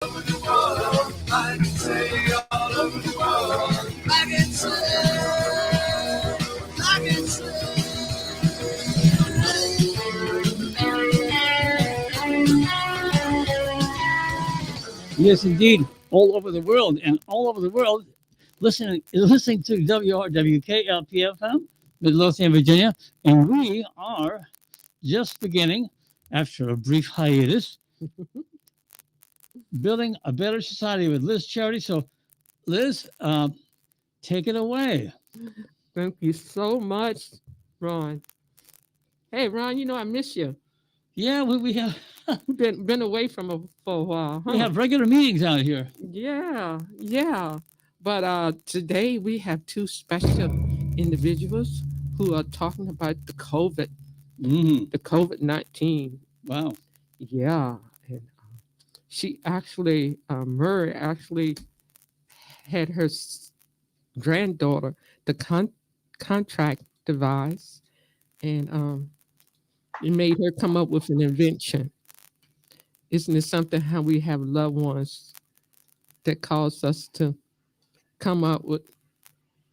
over the world. I can say all over the world. I can say. Yes, indeed, all over the world, and all over the world, listening to WRWKLPFM, Midlothian, Virginia, and we are just beginning, after a brief hiatus, building a better society with Liz Charity. So, Liz, take it away. Thank you so much, Ron. Hey, Ron, I miss you. Yeah, we have Been away from for a while, we huh? have regular meetings out here. Yeah, yeah. But today we have two special individuals who are talking about Mm-hmm. the COVID-19. Wow. Yeah, and she actually, Murray actually had her granddaughter the contract device, and it made her come up with an invention. Isn't it something how we have loved ones that cause us to come up with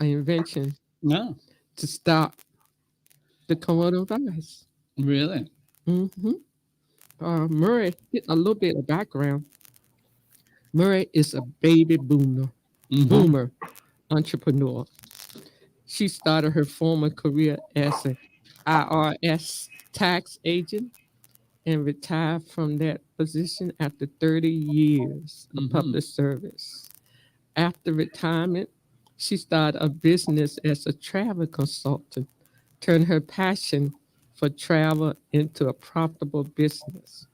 an invention No, to stop the coronavirus? really. Mm-hmm. Murray, a little bit of background. Murray is a baby Mm-hmm. boomer entrepreneur. She started her former career as an IRS tax agent and retired from that position after 30 years of Mm-hmm. public service. After retirement, she started a business as a travel consultant, turned her passion for travel into a profitable business.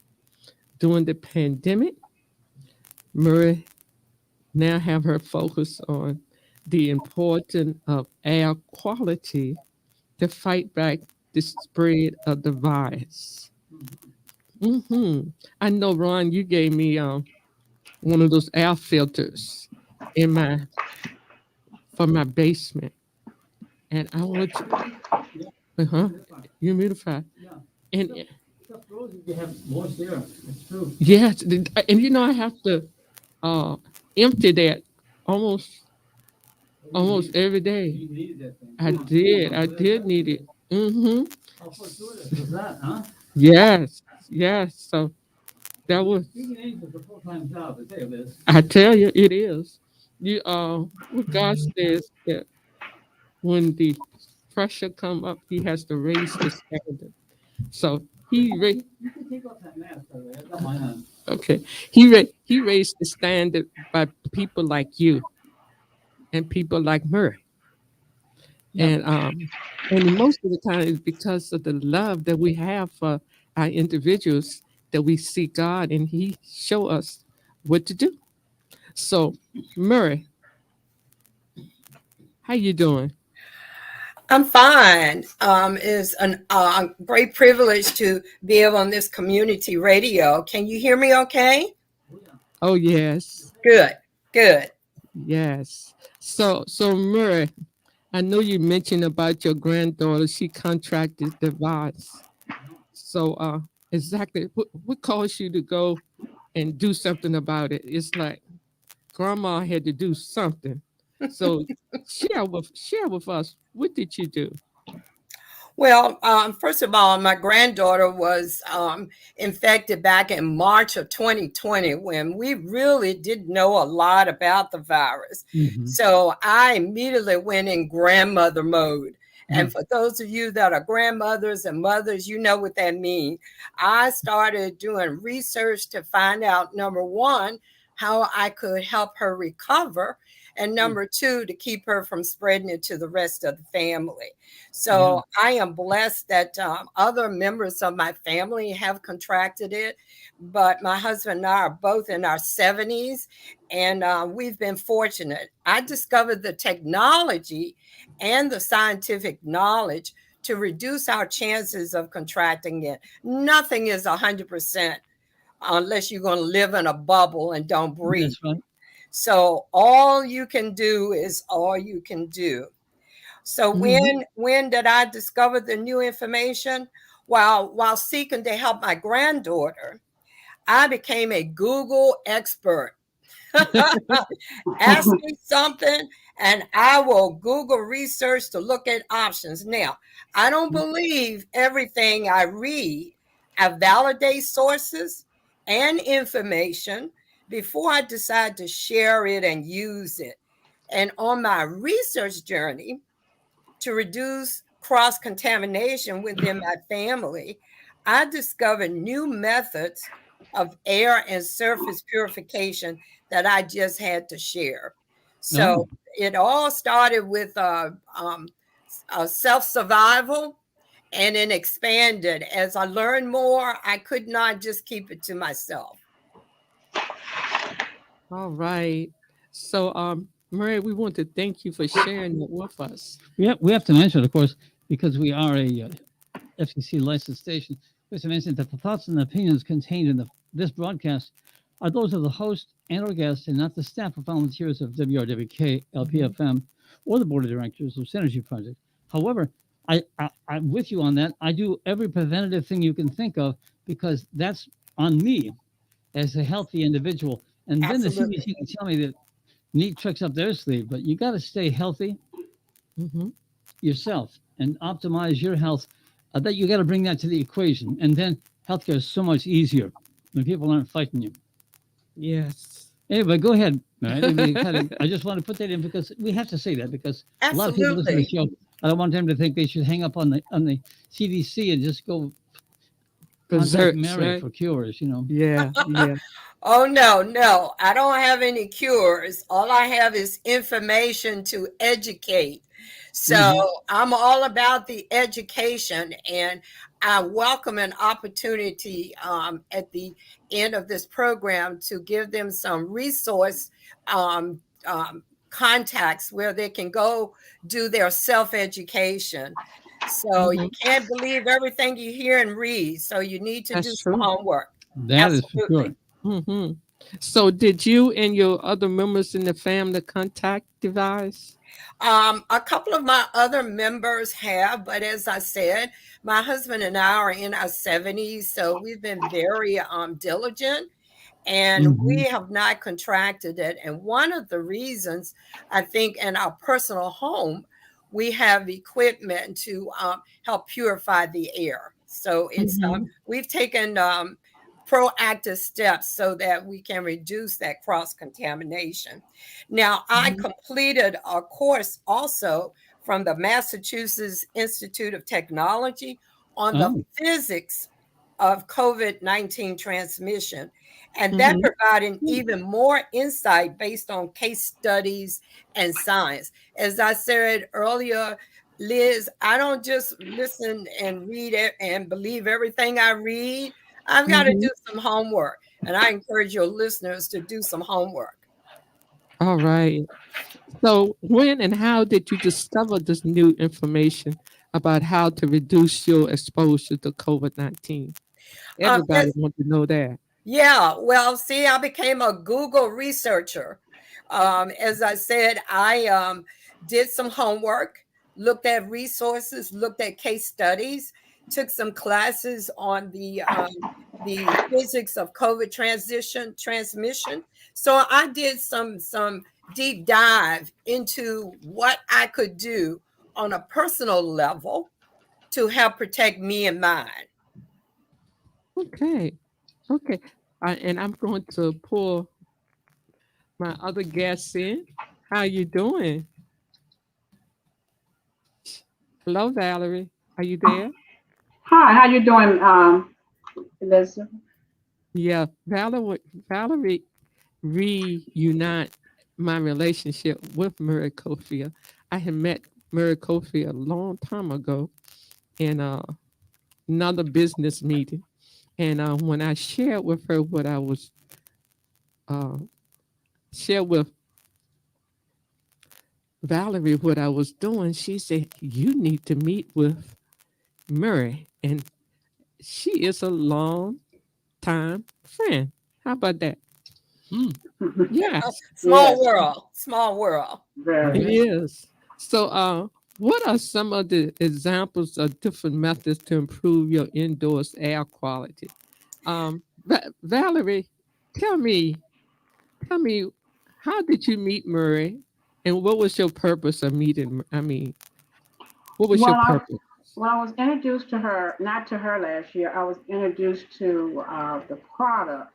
During the pandemic, Murray now have her focus on the importance of air quality to fight back the spread of the virus. I know, Ron, you gave me one of those air filters in my for my basement, and I want to, uh-huh, humidify. And You have moist air. It's true. yes, and I have to uh empty that almost almost every day. You needed that thing. I did need it. Mm-hmm. How fortuitous was that, huh? Yes. So that was, Being an agent is a full-time job, I tell you this. I tell you, it is. What God says that when the pressure come up, He has to raise the standard. So You can take off that mask, by the way. I got mine on. okay, he raised the standard by people like you and people like Murray, Yep. and most of the time it's because of the love that we have for our individuals that we see God and He show us what to do. So, Murray, how you doing? I'm fine. It's a great privilege to be able on this community radio. Can you hear me okay? Oh, yeah. Oh yes, Good, good. yes. So Murray, I know you mentioned about your granddaughter. She contracted the virus. So, exactly, what caused you to go and do something about it? It's like grandma had to do something. So, share with us, what did you do? Well, first of all, my granddaughter was infected back in March of 2020 when we really didn't know a lot about the virus. Mm-hmm. So I immediately went in grandmother mode. Yeah. And for those of you that are grandmothers and mothers, you know what that means. I started doing research to find out, number one, how I could help her recover, and number two, to keep her from spreading it to the rest of the family. Yeah. So I am blessed that other members of my family have contracted it, but my husband and I are both in our 70s, and we've been fortunate. I discovered the technology and the scientific knowledge to reduce our chances of contracting it. Nothing is 100% unless you're going to live in a bubble and don't breathe. That's right. So all you can do is all you can do. So Mhm. when did I discover the new information? While seeking to help my granddaughter, I became a Google expert. Ask me something and I will Google research to look at options. Now, I don't believe everything I read. I validate sources and information before I decide to share it and use it. And on my research journey to reduce cross contamination within my family, I discovered new methods of air and surface purification that I just had to share. So it all started with self survival and then expanded. As I learned more, I could not just keep it to myself. All right. So, Murray, we want to thank you for sharing it with us. We have to mention, of course, because we are a FCC licensed station, we have to mention that the thoughts and opinions contained in this broadcast are those of the host and or guests and not the staff or volunteers of WRWK, LPFM, or the board of directors of Synergy Project. However, I'm with you on that. I do every preventative thing you can think of because that's on me as a healthy individual. And Absolutely. then the CDC can tell me that neat tricks up their sleeve, but you got to stay healthy yourself and optimize your health. That you got to bring that to the equation, and then healthcare is so much easier when people aren't fighting you. Yes. Anyway, go ahead. I just want to put that in because we have to say that because a lot of people listen to the show. I don't want them to think they should hang up on the CDC and just go contact Mary right? for cures. Yeah. Oh, no. I don't have any cures. All I have is information to educate. So I'm all about the education, and I welcome an opportunity at the end of this program to give them some resource contacts where they can go do their self-education. So you can't believe everything you hear and read. So you need to do some homework. That is for sure. Mm-hmm. So did you and your other members in the family contact device? A couple of my other members have, but as I said, my husband and I are in our 70s, so we've been very diligent, and we have not contracted it. And one of the reasons, I think, in our personal home, we have equipment to help purify the air. So it's we've taken proactive steps so that we can reduce that cross contamination. Now, I completed a course also from the Massachusetts Institute of Technology on the physics of COVID-19 transmission. And that provided even more insight based on case studies and science. As I said earlier, Liz, I don't just listen and read it and believe everything I read. I've got to do some homework, and I encourage your listeners to do some homework. All right. So when and how did you discover this new information about how to reduce your exposure to COVID-19? Everybody wants to know that. Yeah, well, see, I became a Google researcher. As I said, I did some homework, looked at resources, looked at case studies, took some classes on the physics of COVID transmission. So I did some deep dive into what I could do on a personal level to help protect me and mine. Okay. And I'm going to pull my other guests in. How you doing? Hello, Valerie. Are you there? Hi, how you doing, Elizabeth? Yeah, Valerie reunite my relationship with Murray Kofi. I had met Murray Kofi a long time ago in another business meeting. And when I shared with her what I was shared with Valerie what I was doing, she said, "You need to meet with Murray." And she is a long time friend. How about that? Yes. Small world. It is. So what are some of the examples of different methods to improve your indoors air quality? Valerie, tell me, how did you meet Murray, and what was your purpose of meeting? I mean, what was your Well, purpose? I was introduced to her, not to her last year. I was introduced to the product,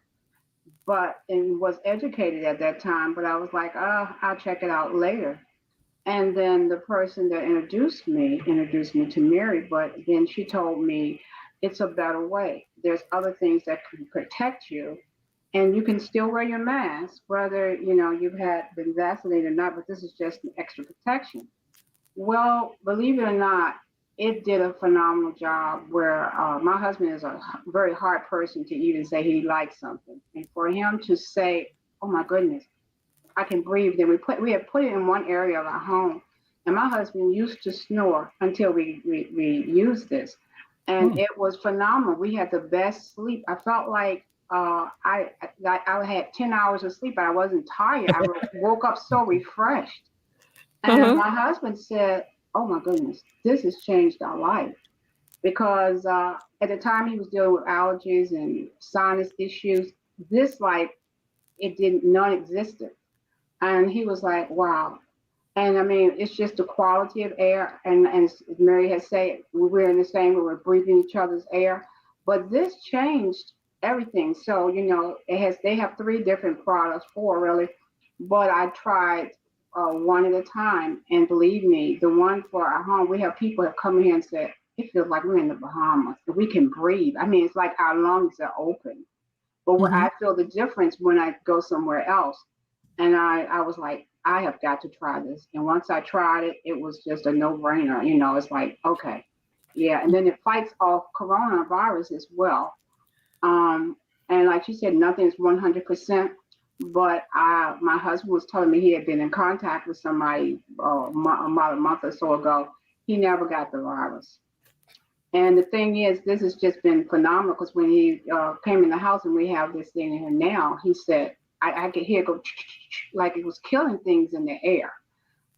but and was educated at that time. But I was like, oh, I'll check it out later. And then the person that introduced me to Mary. But then she told me it's a better way. There's other things that can protect you, and you can still wear your mask, whether you've had been vaccinated or not. But this is just an extra protection. Well, believe it or not, it did a phenomenal job. Where my husband is a very hard person to even say he likes something, and for him to say, "Oh my goodness, I can breathe." Then we had put it in one area of our home, and my husband used to snore until we used this, and it was phenomenal. We had the best sleep. I felt like I had 10 hours of sleep. I wasn't tired. I woke up so refreshed. And Uh-huh. my husband said, "Oh my goodness, this has changed our life." Because at the time he was dealing with allergies and sinus issues, this like it didn't non-existent. And he was like, "Wow." And I mean, it's just the quality of air. And as Mary has said, we're in the same, we're breathing each other's air. But this changed everything. So, they have three different products, four really. But I tried one at a time. And believe me, the one for our home, we have people have come here and said, it feels like we're in the Bahamas. We can breathe. I mean, it's like our lungs are open. But what Hmm. I feel the difference when I go somewhere else. And I was like, I have got to try this. And once I tried it, it was just a no-brainer. It's like, okay, yeah. And then it fights off coronavirus as well. Um, and like you said, nothing's 100%. But my husband was telling me he had been in contact with somebody about a month or so ago. He never got the virus. And the thing is, this has just been phenomenal because when he came in the house and we have this thing in here now, he said, I could hear it go like it was killing things in the air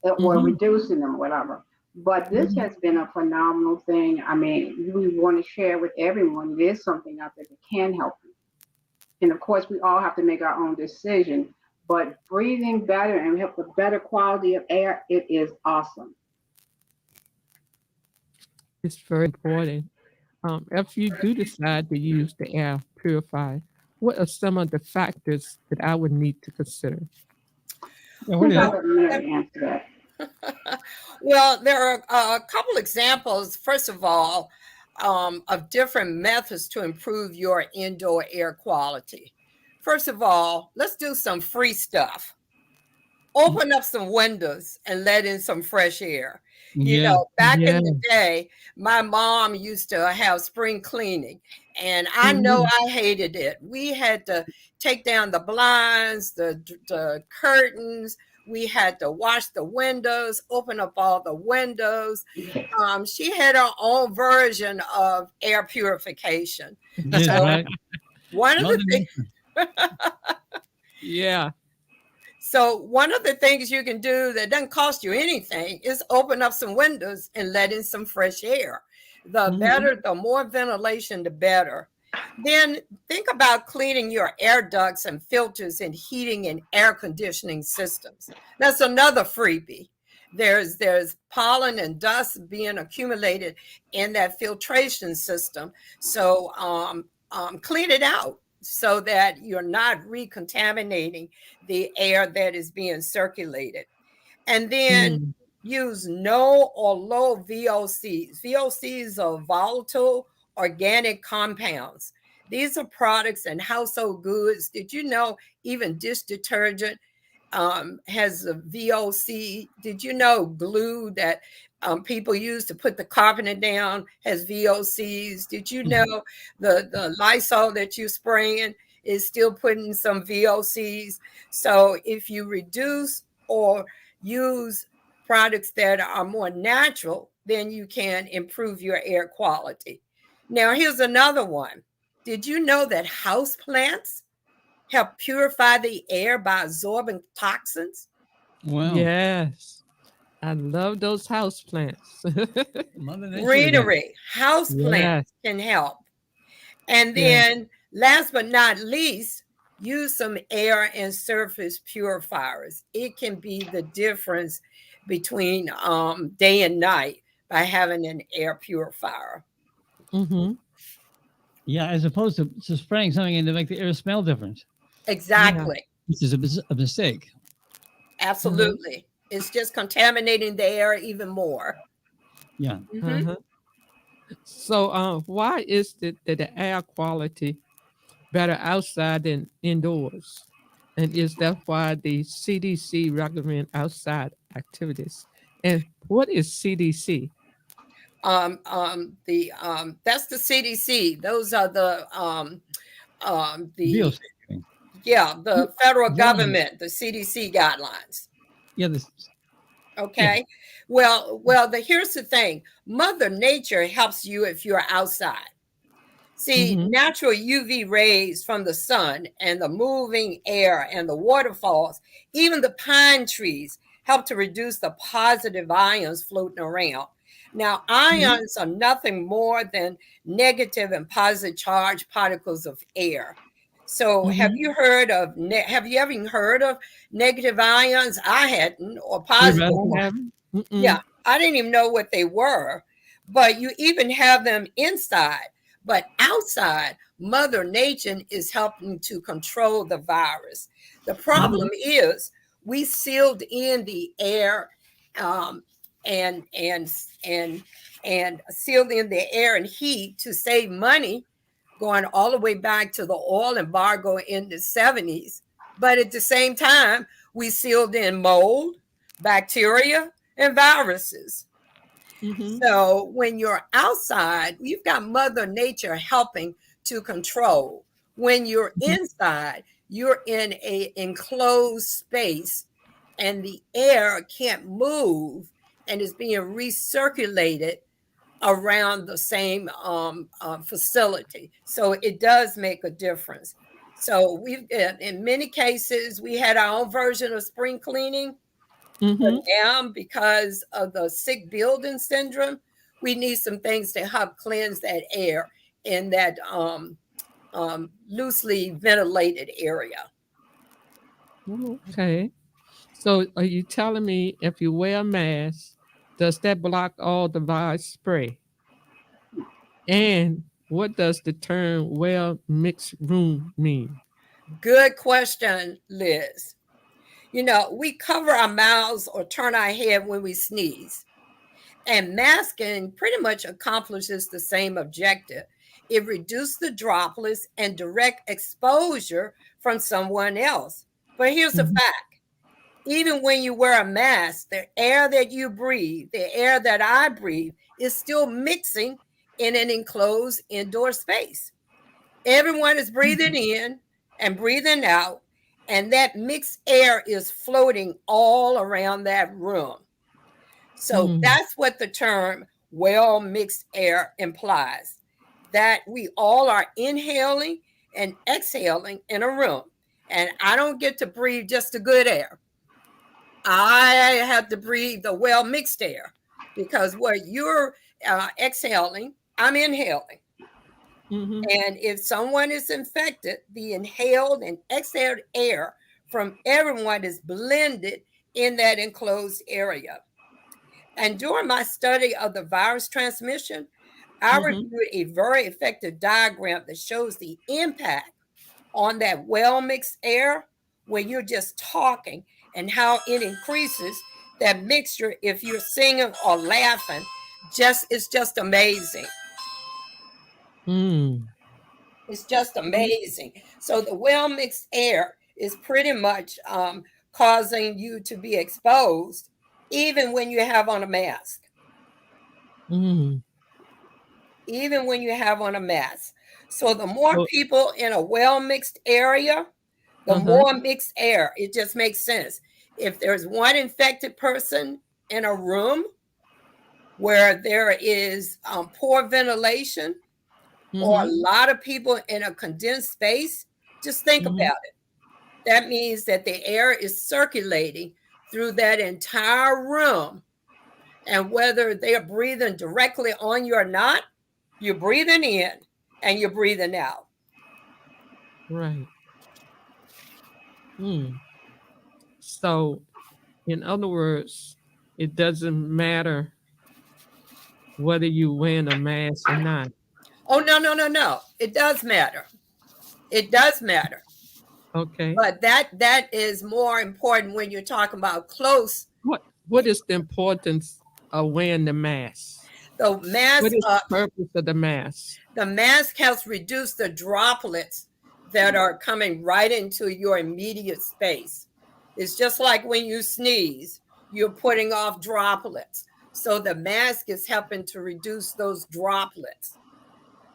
or Hmm. reducing them, whatever. But this Hmm. has been a phenomenal thing. I mean, we want to share with everyone. It is something out there that can help you. And of course, we all have to make our own decision. But breathing better and help a better quality of air, it is awesome. It's very important. If you do decide to use the air purifier, what are some of the factors that I would need to consider? Yeah, I what think is I'll it? let Mary answer that. Well, there are a couple examples, first of all, of different methods to improve your indoor air quality. First of all, let's do some free stuff. Open up some windows and let in some fresh air. Yeah. Back in Yeah. the day, my mom used to have spring cleaning, and I know Mhm. I hated it. We had to take down the blinds, the curtains. We had to wash the windows, open up all the windows. She had her own version of air purification. Yes, So right. one of Mother the things Nature. Yeah. So one of the things you can do that doesn't cost you anything is open up some windows and let in some fresh air. The Mhm. better, the more ventilation, the better. Then think about cleaning your air ducts and filters and heating and air conditioning systems. That's another freebie. There's pollen and dust being accumulated in that filtration system. So clean it out so that you're not recontaminating the air that is being circulated. And then Mm. use no or low VOCs. VOCs are volatile organic compounds. These are products and household goods. Did you know even dish detergent has a VOC? Did you know glue that people use to put the carpet down has VOCs? Did you Mhm. know the Lysol that you're spraying is still putting some VOCs? So if you reduce or use products that are more natural, then you can improve your air quality. Now, here's another one. Did you know that house plants help purify the air by absorbing toxins? Wow. Yes. I love those house plants. Mother Nature again. Greenery, house plants Yes. can help. And Yes. then Last but not least, use some air and surface purifiers. It can be the difference between day and night by having an air purifier. Mm-hmm. Yeah, as opposed to spraying something in to make the air smell different, Exactly. which is a mistake. Absolutely. It's just contaminating the air even more. Yeah. Mhm. Uh-huh. So, why is it that the air quality better outside than indoors? And is that why the CDC recommend outside activities? And what is CDC? That's the CDC. Those are the Biosafety. the federal One, government, the CDC guidelines. yeah, this, yeah. Okay. Here's the thing. Mother Nature helps you if you're outside. See, Mm-hmm. natural UV rays from the sun and the moving air and the waterfalls, even the pine trees, help to reduce the positive ions floating around. Now, ions are nothing more than negative and positive charged particles of air. So, have Mm-hmm. you heard of have you ever heard of negative ions? I hadn't, or You positive rather ones. I have haven't. Mm-mm. Yeah, I didn't even know what they were, but you even have them inside. But outside, Mother Nature is helping to control the virus. The problem is we sealed in the air, um, and and and and sealed in the air and heat to save money, going all the way back to the oil embargo in the 70s. But at the same time, we sealed in mold, bacteria, and viruses. Mm-hmm. So when you're outside, you've got Mother Nature helping to control. When you're inside, you're in a enclosed space and the air can't move and is being recirculated around the same facility. So it does make a difference. So we've in many cases we had our own version of spring cleaning, but Mm-hmm. now because of the sick building syndrome, we need some things to help cleanse that air in that loosely ventilated area. Okay. So, are you telling me if you wear a mask, does that block all the virus spray? And what does the term well mixed room mean? Good question, Liz. You know, we cover our mouths or turn our head when we sneeze. And masking pretty much accomplishes the same objective. It reduces the droplets and direct exposure from someone else. But here's the Mhm. fact. Even when you wear a mask, the air that you breathe, the air that I breathe, is still mixing in an enclosed indoor space. Everyone is breathing in and breathing out, and that mixed air is floating all around that room. So Mm. that's what the term well mixed air implies, that we all are inhaling and exhaling in a room. And I don't get to breathe just the good air. I have to breathe the well mixed air because what you're exhaling, I'm inhaling. Mhm. And if someone is infected, the inhaled and exhaled air from everyone is blended in that enclosed area. And during my study of the virus transmission, I Mhm. reviewed a very effective diagram that shows the impact on that well mixed air when you're just talking and how it increases that mixture if you're singing or laughing. It's just amazing. Mm. It's just Mhm. amazing. So the well mixed air is pretty much causing you to be exposed even when you have on a mask. Mm. Even when you have on a mask. So the more So, people in a well mixed area, the uh-huh. more mixed air. It just makes sense. If there's one infected person in a room where there is poor ventilation or a Mhm. lot of people in a condensed space, just think Mhm. about it. That means that the air is circulating through that entire room. And whether they're breathing directly on you or not, you're breathing in and you're breathing out. Right. So, in other words, it doesn't matter whether you wear a mask or not. Oh, no, no, no, no. It does matter. It does matter. Okay. But that is more important when you're talking about close. What is the importance of wearing the mask? The What mask, is the purpose of the mask? the mask helps reduce the droplets that are coming right into your immediate space. It's just like when you sneeze, you're putting off droplets. So the mask is helping to reduce those droplets,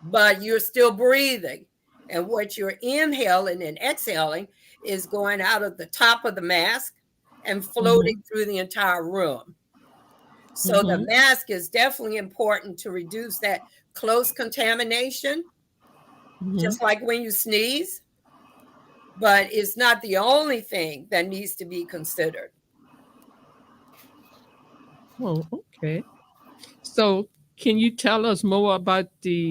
but you're still breathing. And what you're inhaling and exhaling is going out of the top of the mask and floating through the entire room. So the mask is definitely important to reduce that close contamination, just like when you sneeze, but it's not the only thing that needs to be considered. Oh, okay. So, can you tell us more about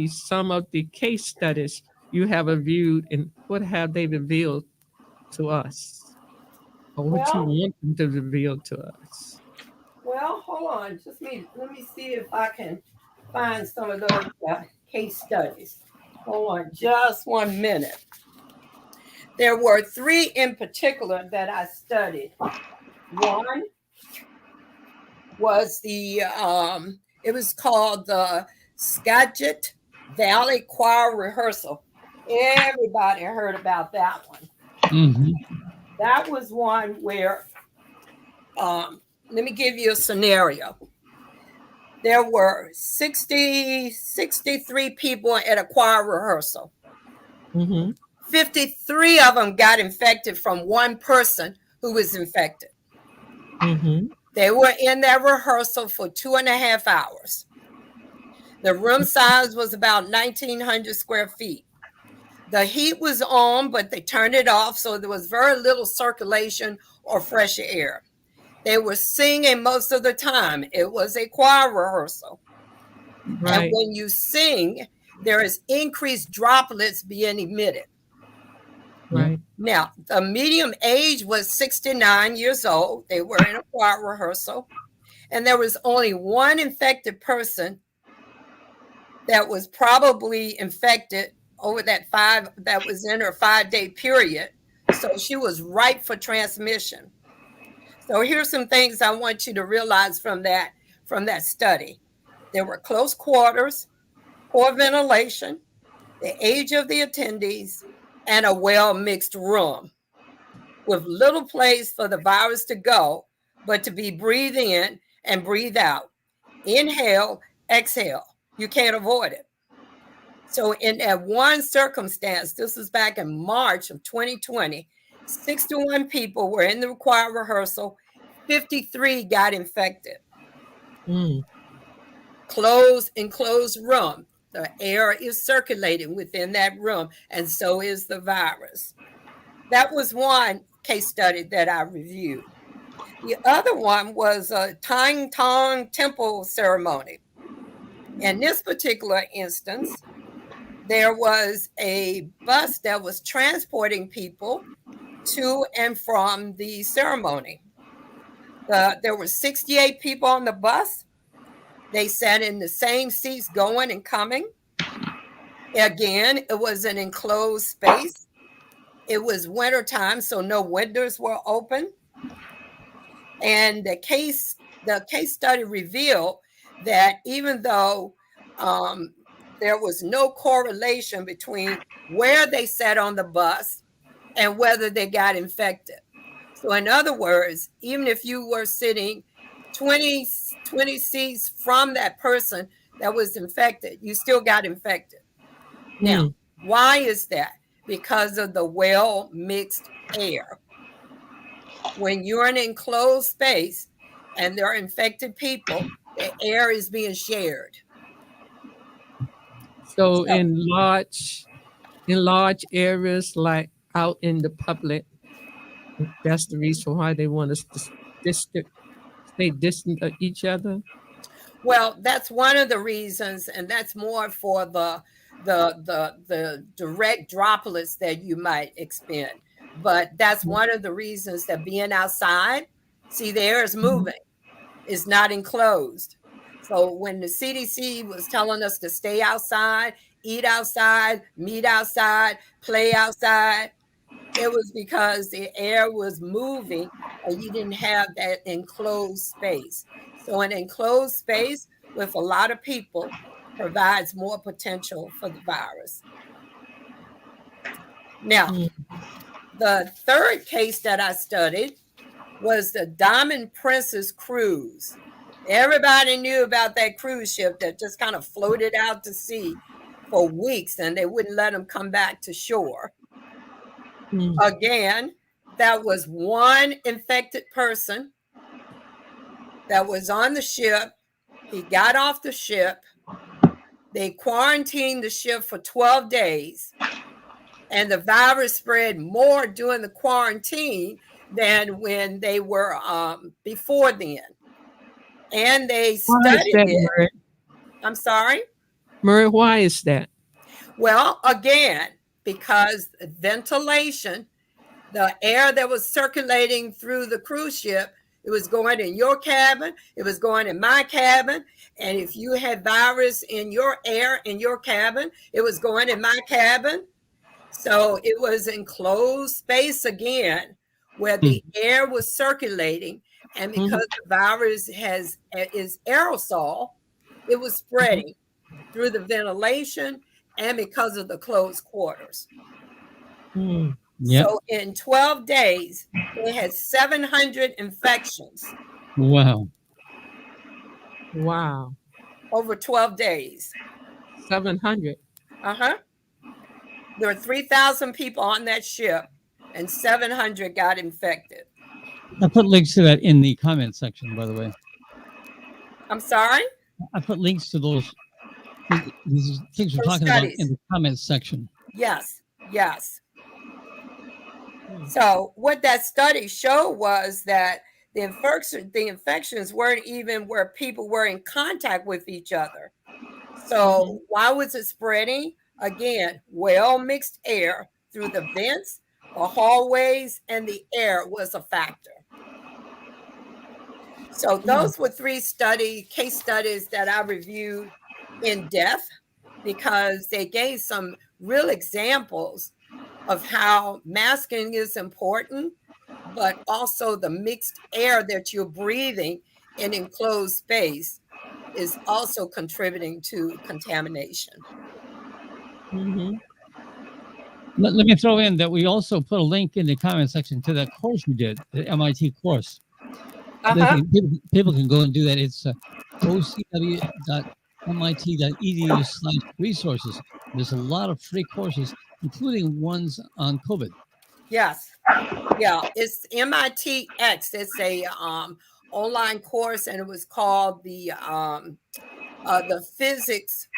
some of the case studies you have reviewed and what have they revealed to us, or what you Well, want them to reveal to us? hold on. Let me see if I can find some of those case studies. Hold on just 1 minute. There were 3 in particular that I studied. One was it was called the Skagit Valley Choir Rehearsal. Everybody heard about that one. That was one where, let me give you a scenario. There were 63 people at a choir rehearsal. 53 of them got infected from one person who was infected. They were in that rehearsal for 2.5 hours. The room size was about 1,900 square feet. The heat was on, but they turned it off, so there was very little circulation or fresh air. They were singing most of the time. It was a choir rehearsal. Right. And when you sing, there is increased droplets being emitted. Right. Now, the median age was 69 years old. They were in a choir rehearsal. And there was only one infected person that was probably infected over that was in her 5-day period. So she was ripe for transmission. So here's some things I want you to realize from that study. There were close quarters, poor ventilation, the age of the attendees, and a well-mixed room with little place for the virus to go, but to be breathed in and breathe out. Inhale, exhale. You can't avoid it. So in that one circumstance, this was back in March of 2020, 61 people were in the choir rehearsal, 53 got infected. Enclosed room. The air is circulating within that room, and so is the virus. That was one case study that I reviewed. The other one was a Tang Tong temple ceremony. In this particular instance, there was a bus that was transporting people to and from the ceremony. There were 68 people on the bus. They sat in the same seats going and coming. Again, it was an enclosed space. It was wintertime, so no windows were open. And the case study revealed that even though there was no correlation between where they sat on the bus and whether they got infected. So in other words, even if you were sitting 20 seats from that person that was infected, you still got infected. Now, why is that? Because of the well-mixed air. When you're in an enclosed space and there are infected people, the air is being shared. So in large areas, like out in the public, that's the reason why they want us to stay distant of each other. Well, that's one of the reasons, and that's more for the the direct droplets that you might expend. But that's one of the reasons that being outside, see, the air is moving, it's not enclosed. So when the CDC was telling us to stay outside, eat outside, meet outside, play outside, it was because the air was moving and you didn't have that enclosed space. So an enclosed space with a lot of people provides more potential for the virus. Now, the third case that I studied was the Diamond Princess cruise. Everybody knew about that cruise ship that just kind of floated out to sea for weeks and they wouldn't let them come back to shore. Again, that was one infected person that was on the ship. He got off the ship. They quarantined the ship for 12 days. And the virus spread more during the quarantine than when they were before then. And they studied it. Murray? I'm sorry? Murray, why is that? Well, again, because ventilation, the air that was circulating through the cruise ship, it was going in your cabin, it was going in my cabin. And if you had virus in your air in your cabin, it was going in my cabin. So it was enclosed space again, where the air was circulating. And because the virus is aerosol, it was spreading through the ventilation and because of the closed quarters. Yep. So in 12 days, they had 700 infections. Wow. Wow. Over 12 days. 700. There were 3,000 people on that ship and 700 got infected. I put links to that in the comment section, by the way. I'm sorry? I put links to these things we're talking about in the comments section. Yes, yes. So what that study showed was that the infections weren't even where people were in contact with each other. So why was it spreading? Again, well-mixed air through the vents, the hallways, and the air was a factor. So those were three case studies that I reviewed in depth because they gave some real examples of how masking is important, but also the mixed air that you're breathing in enclosed space is also contributing to contamination. Let me throw in that we also put a link in the comment section to that course we did, the MIT course. People can go and do that. It's ocw.mit.edu/resources. There's a lot of free courses, including ones on COVID. Yes. Yeah, it's MITx. It's a online course, and it was called the physics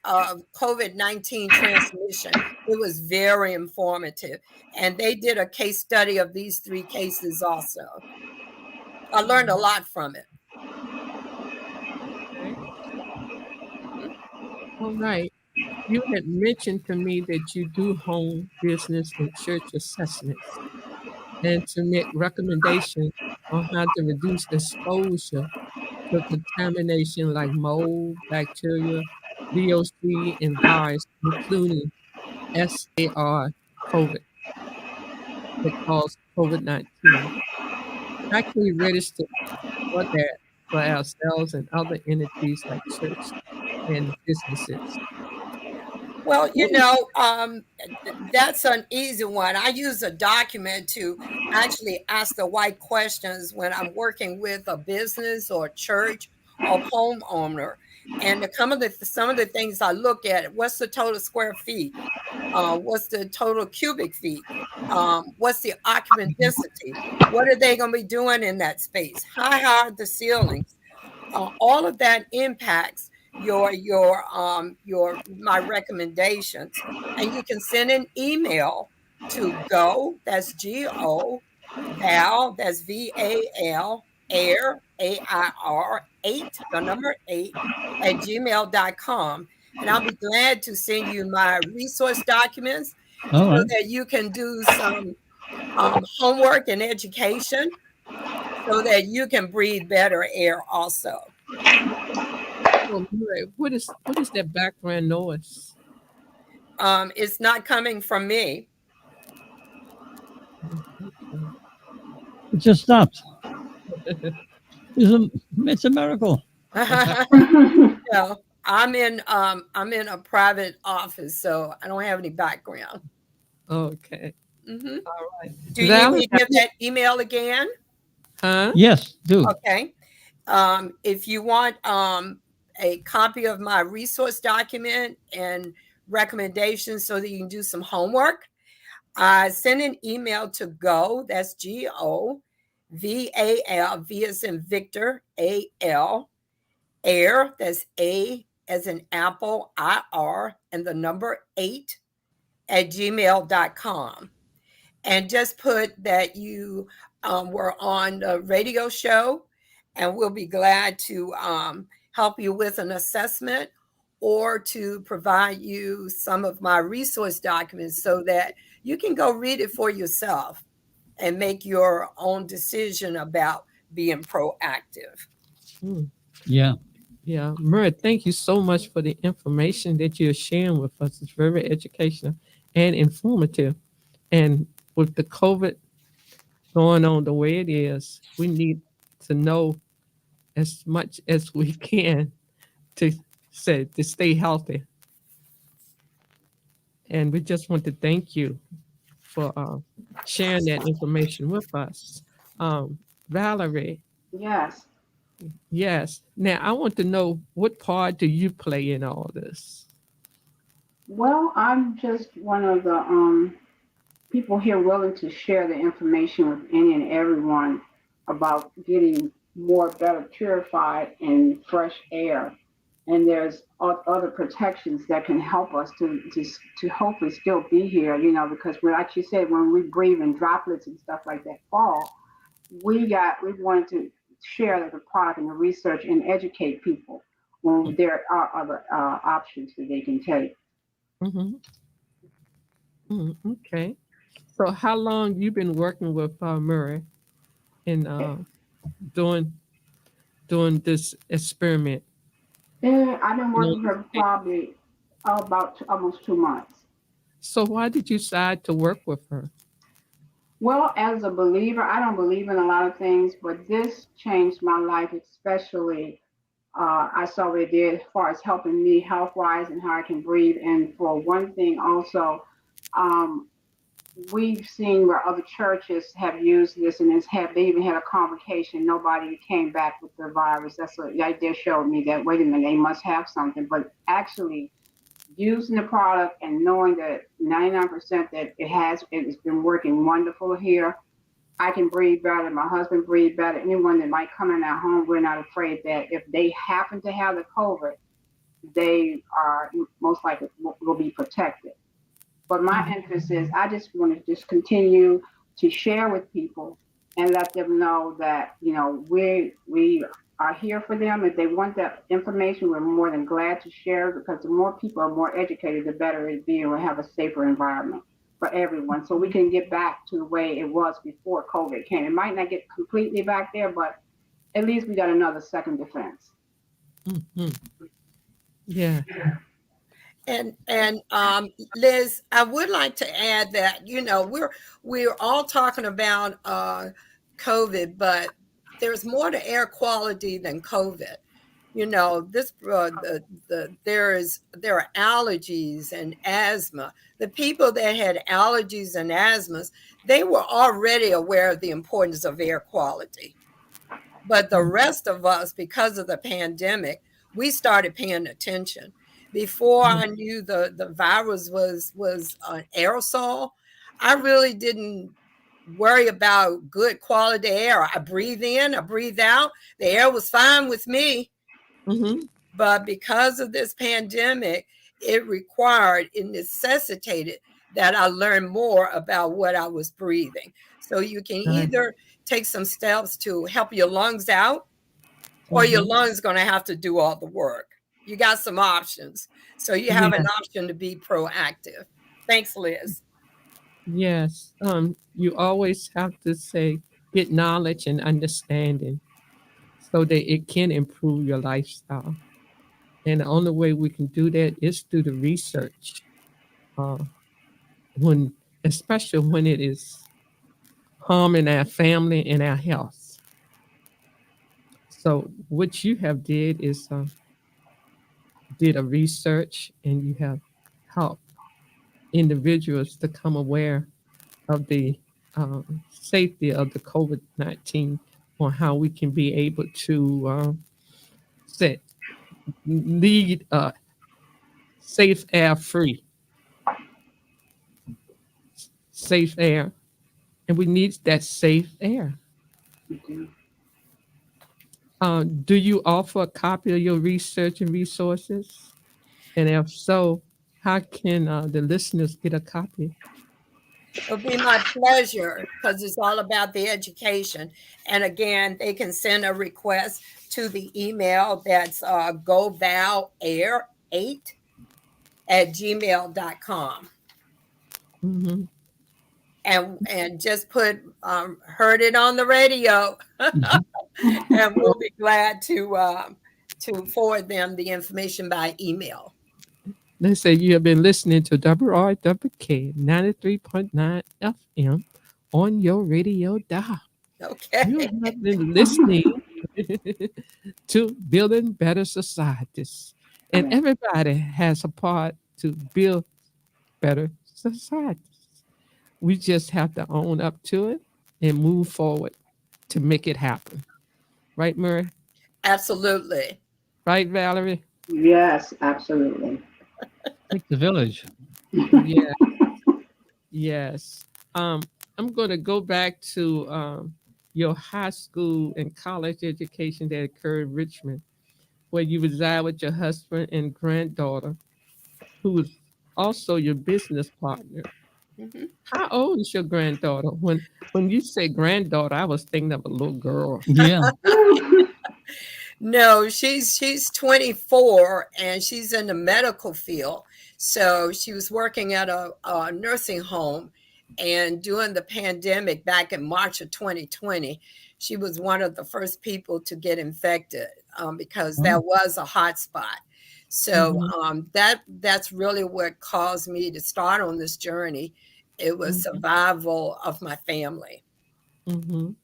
of COVID-19 transmission. It was very informative, and they did a case study of these three cases also. I learned a lot from it. All right. You had mentioned to me that you do home business and church assessments and to make recommendations on how to reduce exposure to contamination like mold, bacteria, VOC, and virus, including SAR COVID that cause COVID-19. How can we register for that for ourselves and other entities like church and businesses? Well, that's an easy one. I use a document to actually ask the right questions when I'm working with a business or church or homeowner. And some of the things I look at, what's the total square feet? What's the total cubic feet? What's the occupant density? What are they going to be doing in that space? How high are the ceilings? All of that impacts my recommendations. And you can send an email to go, that's G-O, Val, that's V-A-L, air, A-I-R, 8, the number 8, at gmail.com. and I'll be glad to send you my resource documents All so right. that you can do some homework and education so that you can breathe better air also. Oh, Murray, what is that background noise? It's not coming from me. It just stopped. It's a miracle. No, I'm in a private office, so I don't have any background. Okay. Hmm. All right. Do you need Valerie, me to give that email again? huh? Yes, do. Okay. If you want a copy of my resource document and recommendations so that you can do some homework, send an email to go, that's GOVAL, V as in Victor, AL, air, that's A as in Apple, IR, and the number 8 at gmail.com. And just put that you were on the radio show, and we'll be glad to help you with an assessment or to provide you some of my resource documents so that you can go read it for yourself and make your own decision about being proactive. Hmm. Yeah. Yeah, Murray, thank you so much for the information that you're sharing with us. It's very educational and informative. And with the COVID going on the way it is, we need to know as much as we can to stay healthy. And we just want to thank you for sharing that information with us. Valerie, Yes. yes. Now I want to know, what part do you play in all this? Well, I'm just one of the people here willing to share the information with any and everyone about getting more better purified and fresh air. And there's other protections that can help us to hopefully still be here, because like you said, when we breathe in droplets and stuff like that fall, we wanted to share the product and the research and educate people when there are other options that they can take. Mm-hmm. Okay. So how long you been working with Murray in doing doing this experiment? Yeah, I've been You know, working here probably about almost 2 months. so why did you decide to work with her? Well, as a believer, I don't believe in a lot of things, but this changed my life, especially. I saw what it did as far as helping me health wise and how I can breathe. And for one thing, also, um, we've seen where other churches have used this and they even had a convocation. Nobody came back with the virus. That's what they showed me that, wait a minute, they must have something. But actually, using the product and knowing that 99% that it's been working wonderful here. I can breathe better. My husband breathe better. Anyone that might come in our home, we're not afraid that if they happen to have the COVID, they are most likely will be protected. But my interest is I just want to just continue to share with people and let them know that we are here for them. If they want that information, we're more than glad to share it, because the more people are more educated, the better it'll be, and we'll have a safer environment for everyone. So we can get back to the way it was before COVID came. It might not get completely back there, but at least we got another second defense. Mm-hmm. Yeah. And Liz, I would like to add that we're all talking about COVID, but there's more to air quality than COVID. This there are allergies and asthma. The people that had allergies and asthmas, they were already aware of the importance of air quality. But the rest of us, because of the pandemic, we started paying attention. Before I knew the virus was an aerosol, I really didn't worry about good quality air. I breathe in, I breathe out. The air was fine with me. Mm-hmm. But because of this pandemic, it necessitated that I learn more about what I was breathing. So you can Right. either take some steps to help your lungs out, or your Mm-hmm. lungs going to have to do all the work. You got some options. So you have an option to be proactive. Thanks, Liz. Yes. You always have to say get knowledge and understanding so that it can improve your lifestyle. And the only way we can do that is through the research. Uh, when especially when it is harming our family and our health. So what you have did is did a research and you have helped individuals to become aware of the safety of the COVID-19 on how we can be able to set lead safe air free, safe air, and we need that safe air. Okay. Do you offer a copy of your research and resources? And if so, how can the listeners get a copy? It'll be my pleasure because it's all about the education. And again, they can send a request to the email that's goval8@gmail.com. Hmm. And just put heard it on the radio, and we'll be glad to forward them the information by email. They say you have been listening to WRWK 93.9 FM on your radio dial. Okay. You have been listening to Building Better Societies. And Right. everybody has a part to build better societies. We just have to own up to it and move forward to make it happen. Right, Murray? Absolutely. Right, Valerie? Yes, absolutely. Take the village. Yeah, yes. I'm going to go back to your high school and college education that occurred in Richmond, where you reside with your husband and granddaughter, who is also your business partner. Mhm. How old is your granddaughter? When you say granddaughter, I was thinking of a little girl. Yeah. No, she's 24 and she's in the medical field. So she was working at a nursing home, and during the pandemic back in March of 2020, she was one of the first people to get infected because Wow. that was a hot spot. So Mhm, that's really what caused me to start on this journey. It was mhm, survival of my family. mhm,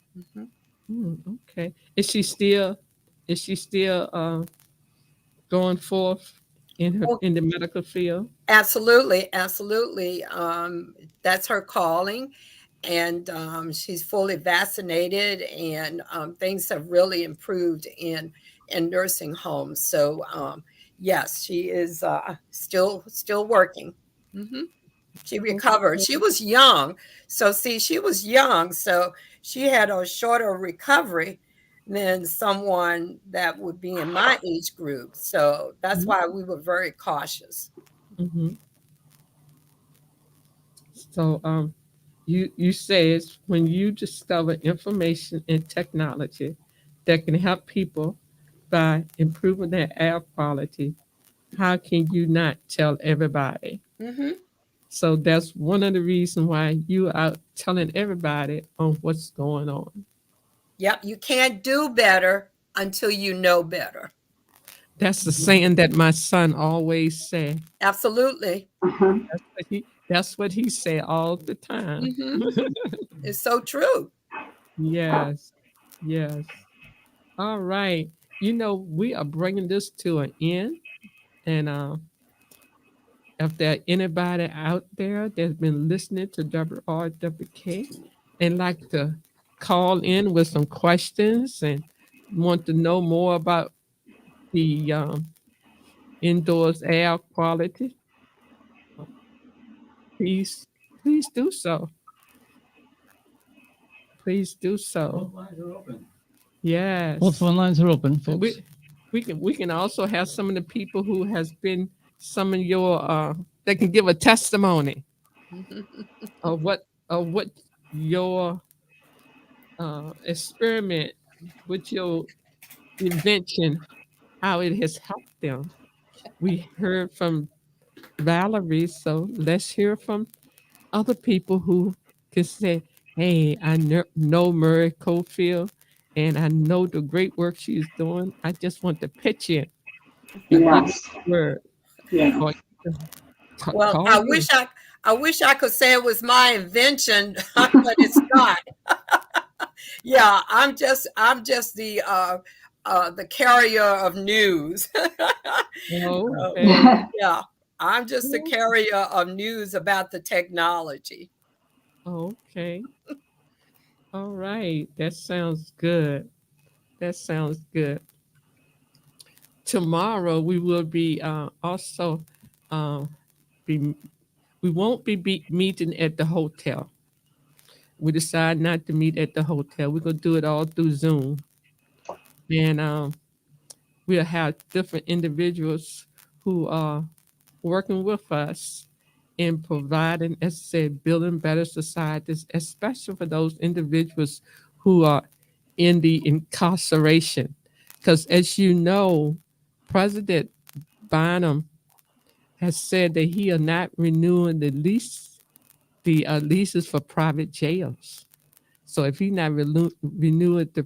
Mhm. okay. Is she still going forth in the medical field? Absolutely, absolutely. That's her calling, and she's fully vaccinated, and things have really improved in nursing homes. So yes, she is still working. Hmm. She recovered. She was young, so see, she was young, so she had a shorter recovery than someone that would be in my age group. So that's Mhm, why we were very cautious. mhm. So you say it's when you discover information and technology that can help people by improving their air quality, how can you not tell everybody? Hmm. So that's one of the reasons why you are telling everybody on what's going on. Yep, you can't do better until you know better. That's the saying that my son always say. Absolutely. Uh-huh. That's what he say all the time. Hmm. It's so true. Yes, yes. All right. We are bringing this to an end, and if there anybody out there that's been listening to WRWK and like to call in with some questions and want to know more about the indoors air quality, please, please do so. Please do so. Both lines are open. Both Yes. phone lines are open, And folks. we can also have some of the people who has been some of your that can give a testimony of what your experiment with your invention, how it has helped them. We heard from Valerie, so let's hear from other people who can say, hey, I know Murray Cofield and I know the great work she's doing. I just want to pitch in and give Yes. a word Yeah. or Well, call me. I wish I could say it was my invention, but it's not. Yeah, I'm just the carrier of news. Oh, So, okay. yeah, I'm just the carrier of news about the technology. Okay. All right. That sounds good. That sounds good. Tomorrow we will be also uh, be we won't be meeting at the hotel. We decide not to meet at the hotel. We're gonna do it all through Zoom, and we'll have different individuals who are working with us in providing, as I said, building better societies, especially for those individuals who are in the incarceration. Because as you know, President Bynum has said that he are not renewing the leases for private jails. So if he not renewing the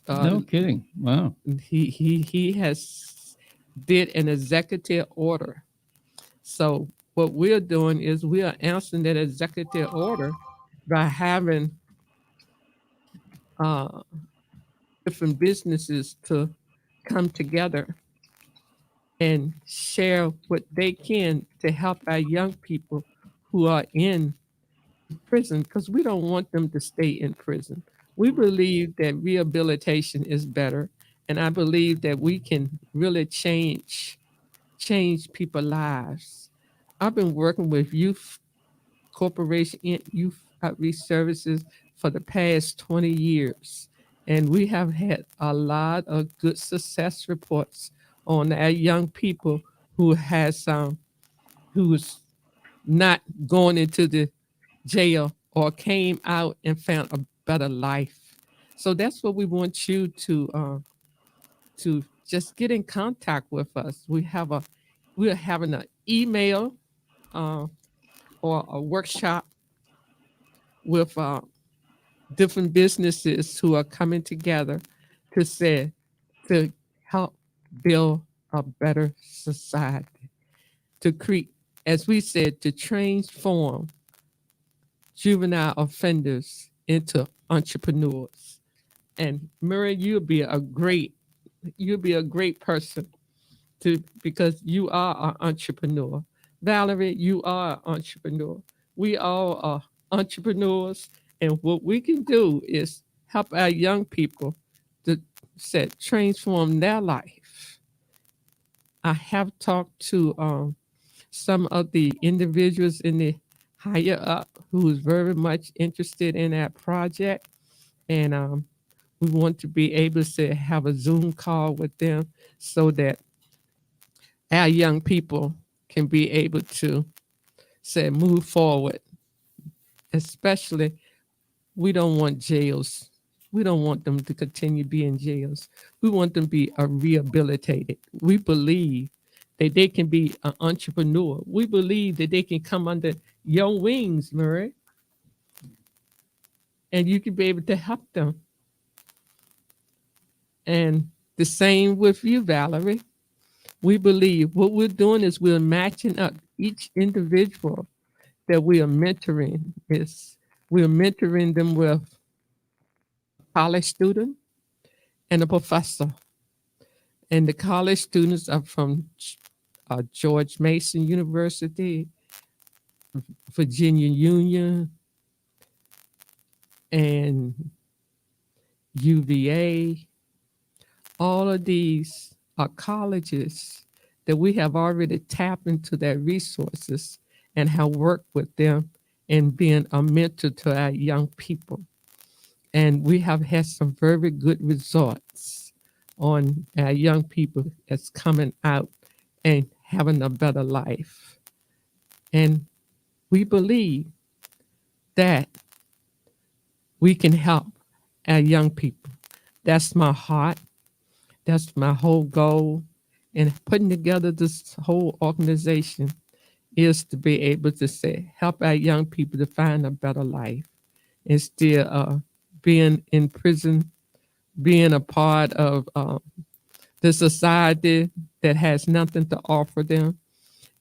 uh, No kidding. Wow. he has did an executive order. So what we're doing is we are answering that executive order by having uh, different businesses to come together and share what they can to help our young people who are in prison, because we don't want them to stay in prison. We believe that rehabilitation is better, and I believe that we can really change people's lives. I've been working with youth corporation and youth outreach services for the past 20 years, and we have had a lot of good success reports on our young people who has who's not going into the jail or came out and found a better life. So that's what we want you to just get in contact with us. We're having an email uh, or a workshop with different businesses who are coming together to say to help build a better society, to create, as we said, to transform juvenile offenders into entrepreneurs. And Murray, you'll be a great person to because you are an entrepreneur. Valerie, you are an entrepreneur. We all are entrepreneurs, and what we can do is help our young people to set transform their life. I have talked to some of the individuals in the higher up who is very much interested in that project, and we want to be able to have a Zoom call with them so that our young people can be able to say move forward. Especially, we don't want jails. We don't want them to continue being jails. We want them to be rehabilitated. We believe that they can be an entrepreneur. We believe that they can come under your wings, Murray, and you can be able to help them. And the same with you, Valerie. We believe what we're doing is we're matching up each individual that we are mentoring is we're mentoring them with a college student and a professor. And the college students are from George Mason University, Virginia Union, and UVA. All of these are colleges that we have already tapped into their resources and have worked with them in being a mentor to our young people. And we have had some very good results on our young people that's coming out and having a better life. And we believe that we can help our young people. That's my heart. That's my whole goal And putting together this whole organization is to be able to say, help our young people to find a better life instead of being in prison, being a part of the society that has nothing to offer them.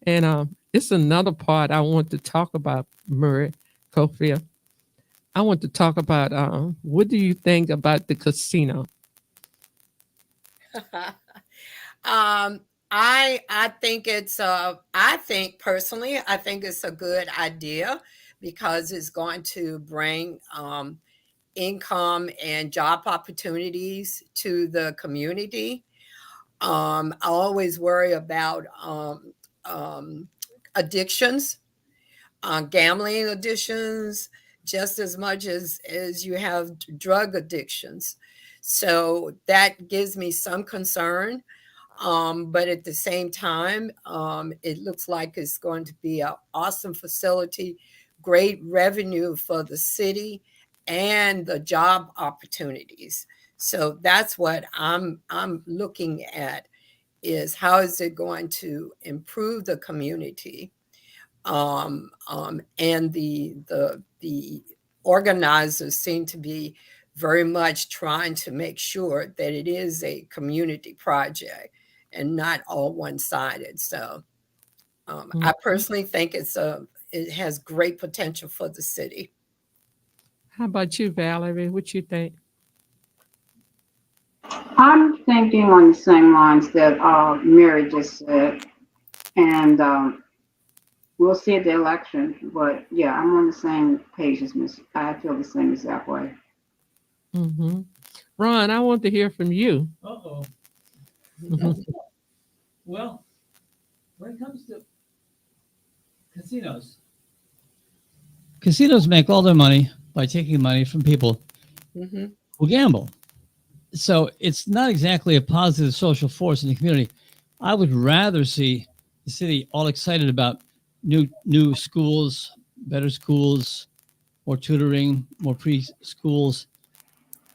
And it's another part I want to talk about, Murray Cofield. I want to talk about what do you think about the casino? um, I think it's I think personally I think it's a good idea because it's going to bring income and job opportunities to the community. I always worry about um, addictions, gambling addictions, just as much as you have drug addictions. So that gives me some concern. But at the same time, it looks like it's going to be an awesome facility, great revenue for the city, and the job opportunities. So that's what I'm looking at is how is it going to improve the community, and the organizers seem to be very much trying to make sure that it is a community project and not all one-sided. So I Mhm. personally think it has great potential for the city. How about you, Valerie? What you think? I'm thinking on the same lines that Mary just said, and we'll see at the election. But yeah, I'm on the same page as Miss. I feel the same exact way. Hmm. Ron, I want to hear from you. Uh-oh. Well, when it comes to casinos, casinos make all their money by taking money from people Hmm. who gamble. So it's not exactly a positive social force in the community. I would rather see the city all excited about new schools, better schools, more tutoring, more preschools.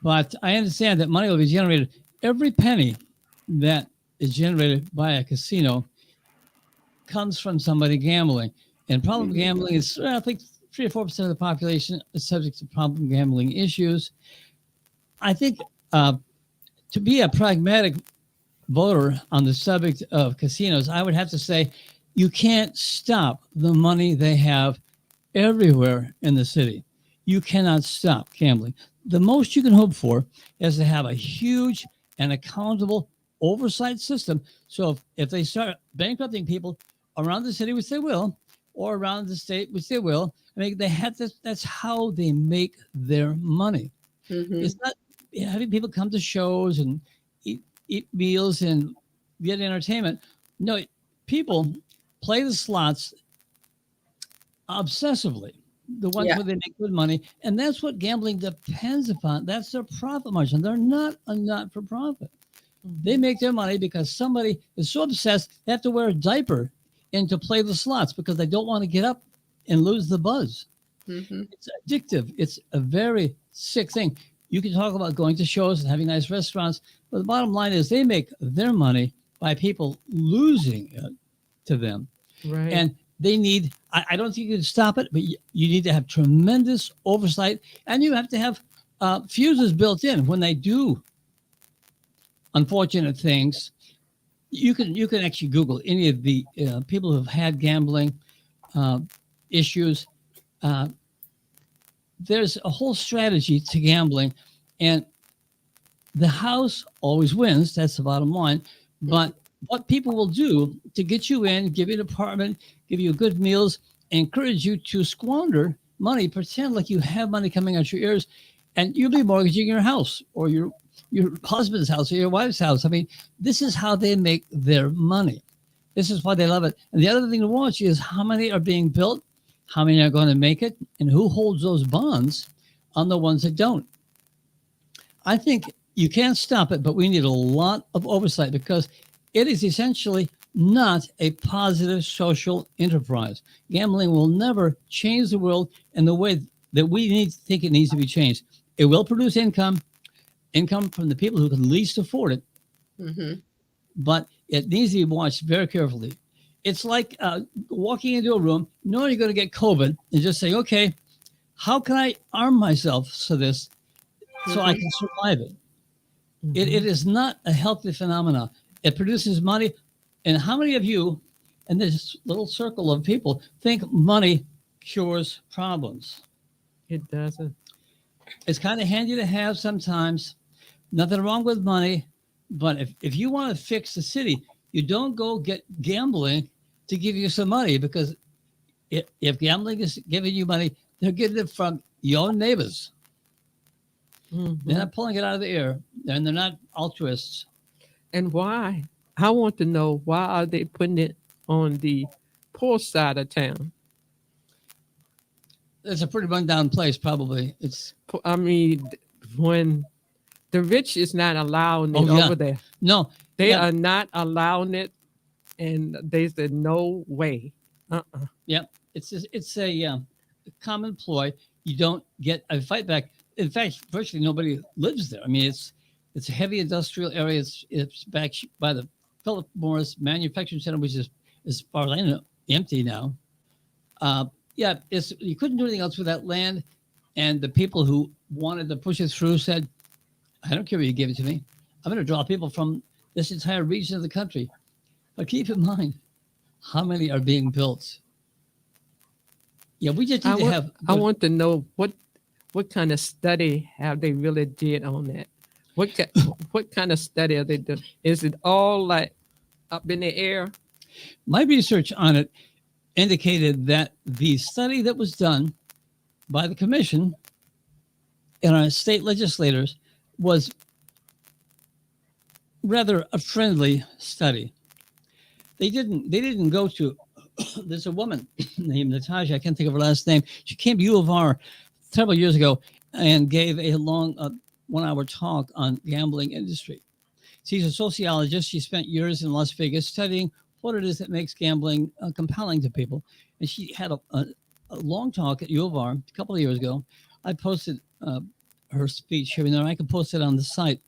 But I understand that money will be generated. Every penny that is generated by a casino comes from somebody gambling. And problem Hmm. gambling is, I think, 3 or 4% of the population is subject to problem gambling issues. I think to be a pragmatic voter on the subject of casinos, I would have to say you can't stop the money they have everywhere in the city. You cannot stop gambling. The most you can hope for is to have a huge and accountable oversight system. So if they start bankrupting people around the city, which they will, or around the state, which they will, I mean, they have to, that's how they make their money. Hmm. It's not having people come to shows and eat meals and get entertainment. No, people play the slots obsessively, the ones Yeah. where they make good money. And that's what gambling depends upon. That's their profit margin. They're not a not for profit. They make their money because somebody is so obsessed they have to wear a diaper and to play the slots because they don't want to get up and lose the buzz. Hmm. It's addictive. It's a very sick thing. You can talk about going to shows and having nice restaurants, but the bottom line is they make their money by people losing it to them. Right. And they need, I don't think you can stop it, but you need to have tremendous oversight and you have to have fuses built in when they do unfortunate things. You can actually Google any of the people who have had gambling uh, issues. Uh, there's a whole strategy to gambling, and the house always wins. That's the bottom line. But what people will do to get you in, give you an apartment, give you good meals, encourage you to squander money, pretend like you have money coming out your ears, and you'll be mortgaging your house or your husband's house or your wife's house. I mean, this is how they make their money. This is why they love it. And the other thing to watch is how many are being built, how many are going to make it, and who holds those bonds on the ones that don't. I think you can't stop it, but we need a lot of oversight because it is essentially not a positive social enterprise. Gambling will never change the world in the way that we need to think it needs to be changed. It will produce income from the people who can least afford it, Hmm. but it needs to be watched very carefully. It's like walking into a room, knowing you're going to get COVID, and just saying, okay, how can I arm myself so I can survive it? It is not a healthy phenomenon. It produces money. And how many of you in this little circle of people think money cures problems? It doesn't. It's kind of handy to have sometimes. Nothing wrong with money. But if you want to fix the city, you don't go get gambling to give you some money, because if gambling is giving you money, they're getting it from your neighbors. They're not pulling it out of the air, and they're not altruists. And why? I want to know, why are they putting it on the poor side of town? It's a pretty rundown place, probably. I mean, when the rich is not allowing it over there. No, they are not allowing it, and they said no way. Yeah, it's a common ploy. You don't get a fight back. In fact, virtually nobody lives there. I mean, it's a heavy industrial area. It's back by the Philip Morris Manufacturing Center, which is, as far as I know, empty now. You couldn't do anything else with that land, and the people who wanted to push it through said, I don't care what you give it to me. I'm going to draw people from this entire region of the country. But keep in mind, how many are being built? Yeah, we just need to have. I want to know what kind of study have they really did on that? What kind of study are they doing? Is it all like up in the air? My research on it indicated that the study that was done by the commission and our state legislators was rather a friendly study. They didn't go to. There's a woman named Natasha. I can't think of her last name. She came to U of R several years ago and gave a long 1-hour talk on gambling industry. She's a sociologist. She spent years in Las Vegas studying what it is that makes gambling compelling to people. And she had a long talk at U of R a couple of years ago. I posted her speech here and there. I can post it on the site,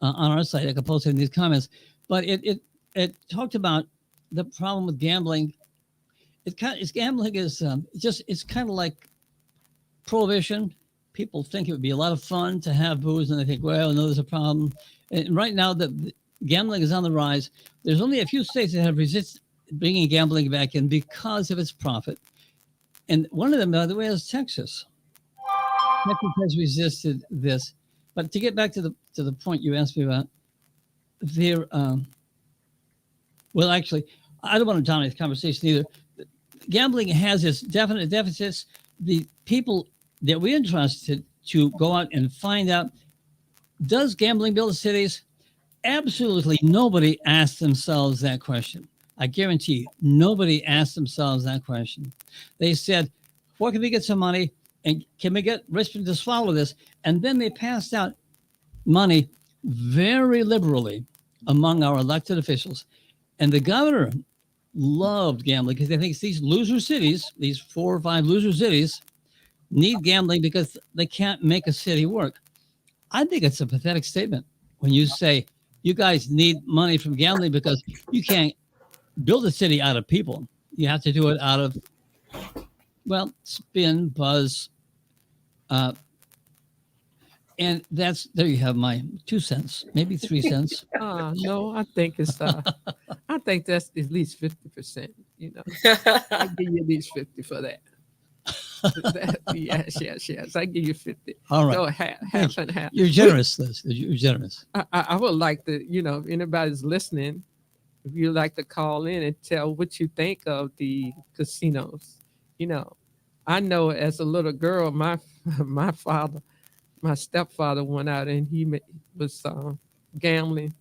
on our site. I can post it in these comments. But it talked about the problem with gambling. Gambling is it's kind of like prohibition. People think it would be a lot of fun to have booze, and they think, well, no, there's a problem. And right now, the gambling is on the rise. There's only a few states that have resisted bringing gambling back in because of its profit. And one of them, by the way, is Texas. Texas has resisted this. But to get back to the point you asked me about, well, actually, I don't want to dominate the conversation either. Gambling has its definite deficits. The people that we're entrusted to go out and find out, does gambling build cities? Absolutely nobody asked themselves that question. I guarantee you, nobody asked themselves that question. They said, where can we get some money? And can we get Richmond to swallow this? And then they passed out money very liberally among our elected officials. And the governor loved gambling because they think these loser cities, these 4 or 5 loser cities, need gambling because they can't make a city work. I think it's a pathetic statement when you say you guys need money from gambling because you can't build a city out of people. You have to do it out of, well, spin, buzz. And there you have my 2 cents, maybe 3 cents. No, I think it's I think that's at least 50%. You know, I give you at least 50 for that. Yes. I give you 50. All right. So half and half. You're generous, Liz. You're generous. I would like to, if anybody's listening, if you'd like to call in and tell what you think of the casinos. I know as a little girl, my stepfather went out and he was gambling,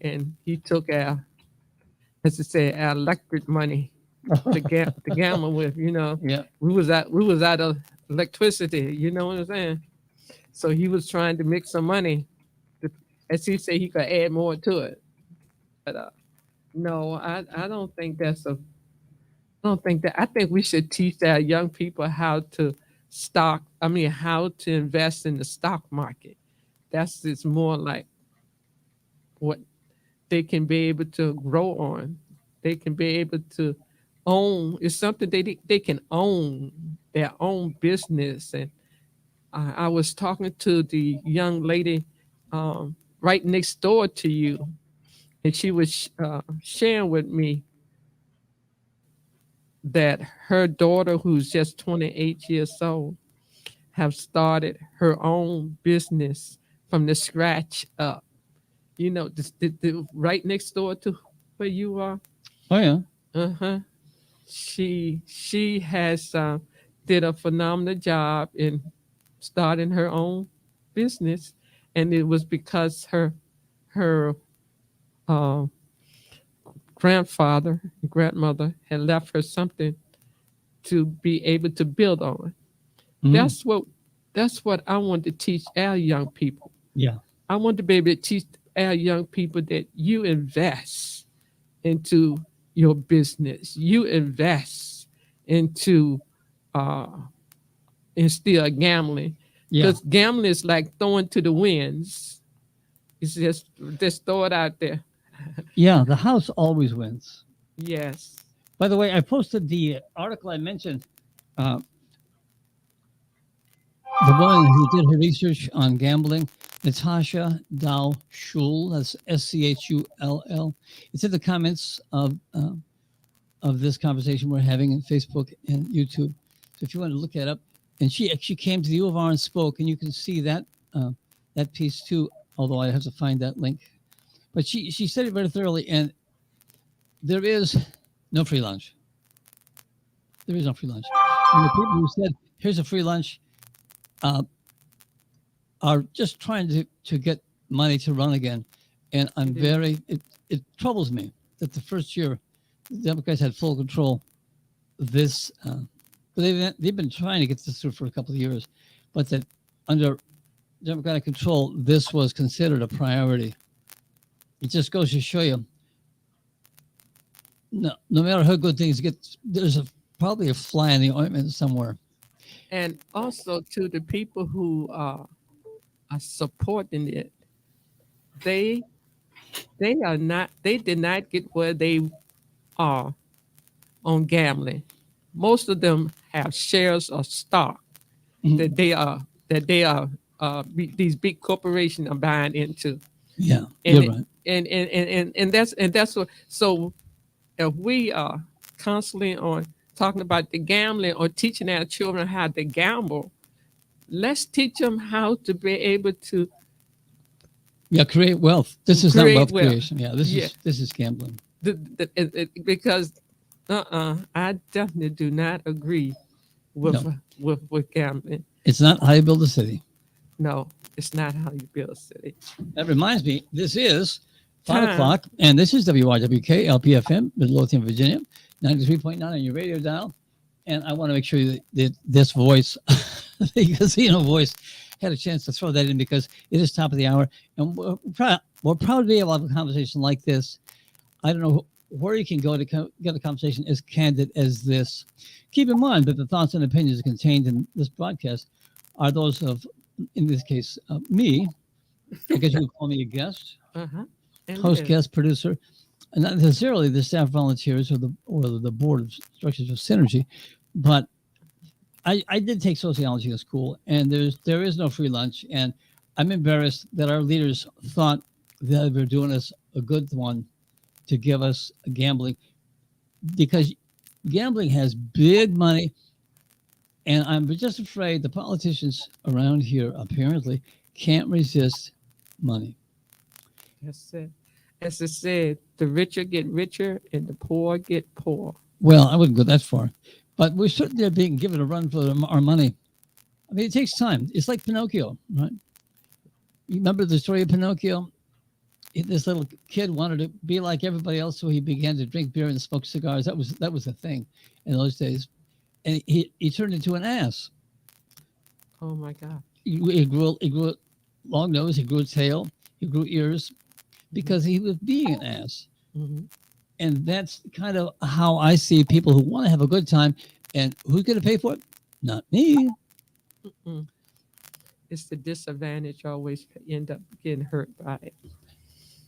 and he took our electric money to gamble with. Yeah. We was out of electricity. You know what I'm saying? So he was trying to make some money. As he said, he could add more to it. But no, I don't think that's I don't think that. I think we should teach our young people how to how to invest in the stock market. That's just more like what they can be able to grow on. They can be able to own. It's something they can own their own business. And I was talking to the young lady right next door to you, and she was sharing with me that her daughter, who's just 28 years old, have started her own business from the scratch up. You know, right next door to where you are. Oh yeah. Uh-huh. She has did a phenomenal job in starting her own business, and it was because her uh, grandfather and grandmother had left her something to be able to build on. Mhm. That's what I want to teach our young people. Yeah. I want to be able to teach our young people that you invest into your business. You invest into uh, instill gambling, Yeah. because gambling is like throwing to the winds. It's just throw it out there. Yeah. The house always wins. Yes. By the way, I posted the article I mentioned. Uh, the woman who did her research on gambling, Natasha Dow Schull, that's Schull. It's in the comments of this conversation we're having in Facebook and YouTube. So if you want to look that up, and she actually came to the U of R and spoke, and you can see that piece too. Although I have to find that link, but she said it very thoroughly, and there is no free lunch. There is no free lunch. And the people who said, "Here's a free lunch," uh, are just trying to get money to run again. And I'm it troubles me that the first year the Democrats had full control. This, but they've been trying to get this through for a couple of years, but that under Democratic control, this was considered a priority. It just goes to show you, no matter how good things get, there's probably a fly in the ointment somewhere. And also to the people who are supporting it, they they did not get where they are on gambling. Most of them have shares of stock Mhm. these big corporations are buying into. Yeah, And you're right. that's what. So if we are constantly on talking about the gambling or teaching our children how to gamble, let's teach them how to be able to Yeah, create wealth. This is not create wealth wealth. creation. Yeah, this is gambling. Because I definitely do not agree with No. with gambling. It's not how you build a city. No, it's not how you build a city. That reminds me, this is 5 Time. o'clock, and this is WRWK LPFM, Midlothian, Virginia, 93.9 on your radio dial. And I want to make sure that this voice, the casino voice, had a chance to throw that in because it is top of the hour. And we're proud to be able to have a conversation like this. I don't know where you can go to get a conversation as candid as this. Keep in mind that the thoughts and opinions contained in this broadcast are those of, in this case, me. I guess you would call me a guest, Uh-huh. host, guest, producer, and not necessarily the staff volunteers or the board of structures of Synergy, but I did take sociology in school, and there is no free lunch, and I'm embarrassed that our leaders thought that they were doing us a good one to give us gambling, because gambling has big money, and I'm just afraid the politicians around here apparently can't resist money. That's it. As I said, the richer get richer and the poor get poor. Well, I wouldn't go that far, but we're certainly being given a run for our money. I mean, it takes time. It's like Pinocchio, right? You remember the story of Pinocchio? This little kid wanted to be like everybody else, so he began to drink beer and smoke cigars. That was a thing in those days, and he turned into an ass. Oh my God. He grew a long nose. He grew a tail. He grew ears because he was being an ass. Mm-hmm. And that's kind of how I see people who want to have a good time. And who's going to pay for it? Not me. It's the disadvantage always end up getting hurt by it.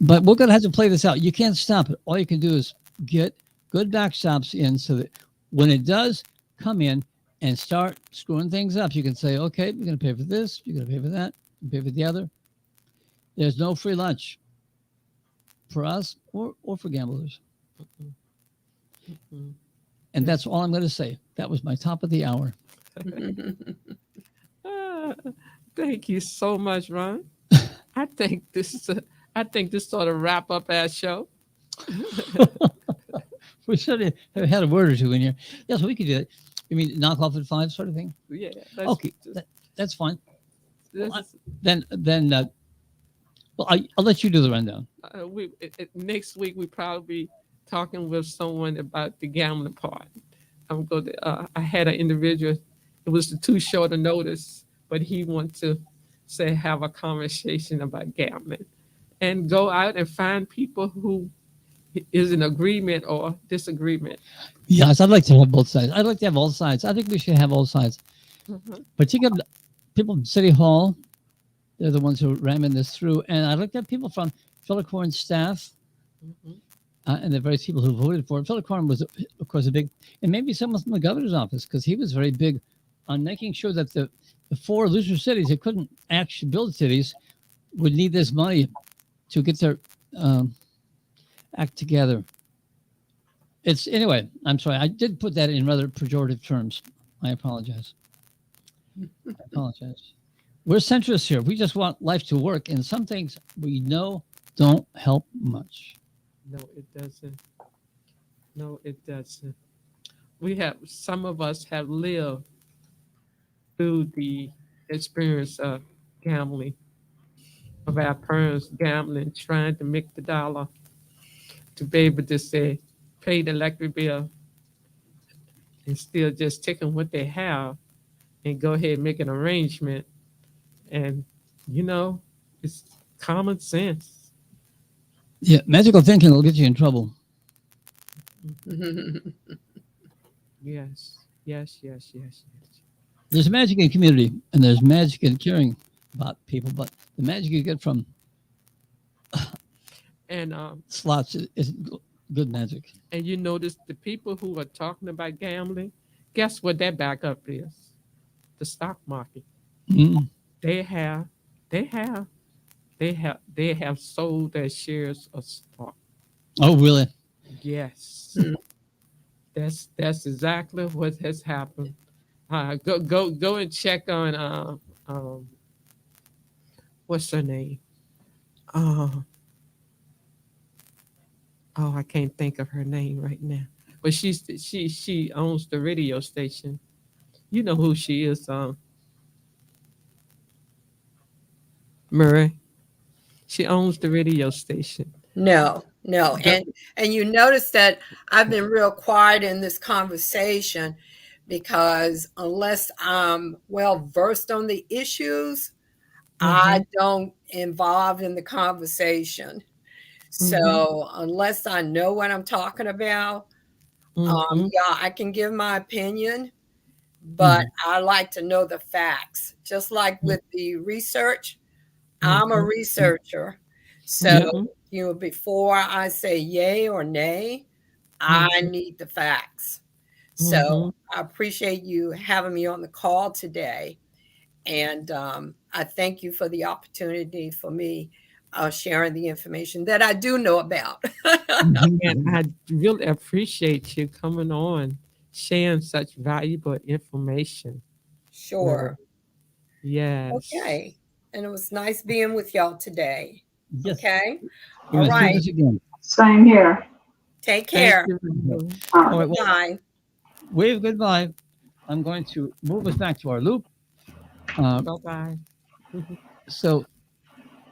But we're going to have to play this out. You can't stop it. All you can do is get good backstops in so that when it does come in and start screwing things up, you can say, okay, you're going to pay for this, you're going to pay for that, you pay for the other. There's no free lunch for us or for gamblers. And that's all I'm going to say. That was my top of the hour. Thank you so much, Ron. I think this sort of wrap up our show. We should have had a word or two in here. Yes, we could do that. You mean knock off at 5 sort of thing? Yeah. Okay, that's fine. Well, Then I'll let you do the rundown. next week we probably be talking with someone about the gambling part. I'm going to. I had an individual. It was too short a notice, but he wanted to have a conversation about gambling, and go out and find people who is in agreement or disagreement. Yes, I'd like to have both sides. I'd like to have all sides. I think we should have all sides. Particularly people from City Hall. They're the ones who are ramming this through. And I'd like to have people from Philip Corn's staff and the various people who voted for it. Philip Corn was, of course, a big, and maybe someone from the governor's office, because he was very big on making sure that the 4 loser cities that couldn't actually build cities would need this money to get their act together. Anyway, I'm sorry. I did put that in rather pejorative terms. I apologize. We're centrists here. We just want life to work, and some things we know don't help much. No, it doesn't. No, it doesn't. Some of us have lived through the experience of gambling, of our parents gambling, trying to make the dollar to be able to say, pay the electric bill and still just taking what they have and go ahead and make an arrangement. And, it's common sense. Yeah, magical thinking will get you in trouble. Yes. There's magic in community, and there's magic in caring about people, but the magic you get from And slots is good magic. and you notice the people who are talking about gambling, guess what their backup is? The stock market. Mm. They have sold their shares of stock. Oh, really? Yes. That's exactly what has happened. Go and check on what's her name? I can't think of her name right now. But she owns the radio station. You know who she is, Murray. She owns the radio station. No. And you notice that I've been real quiet in this conversation because unless I'm well versed on the issues, I don't involve in the conversation. So unless I know what I'm talking about, I can give my opinion, but I like to know the facts. Just like with the research, I'm a researcher. So, before I say yay or nay, I need the facts. So I appreciate you having me on the call today. And I thank you for the opportunity for me sharing the information that I do know about. And I really appreciate you coming on, sharing such valuable information. Sure. Yes. Okay. And it was nice being with y'all today. Yes. Okay. We're All gonna do right. this again. Same here. Take care. Thank you. All All right, well, Bye. wave goodbye. I'm going to move us back to our loop. Bye-bye. So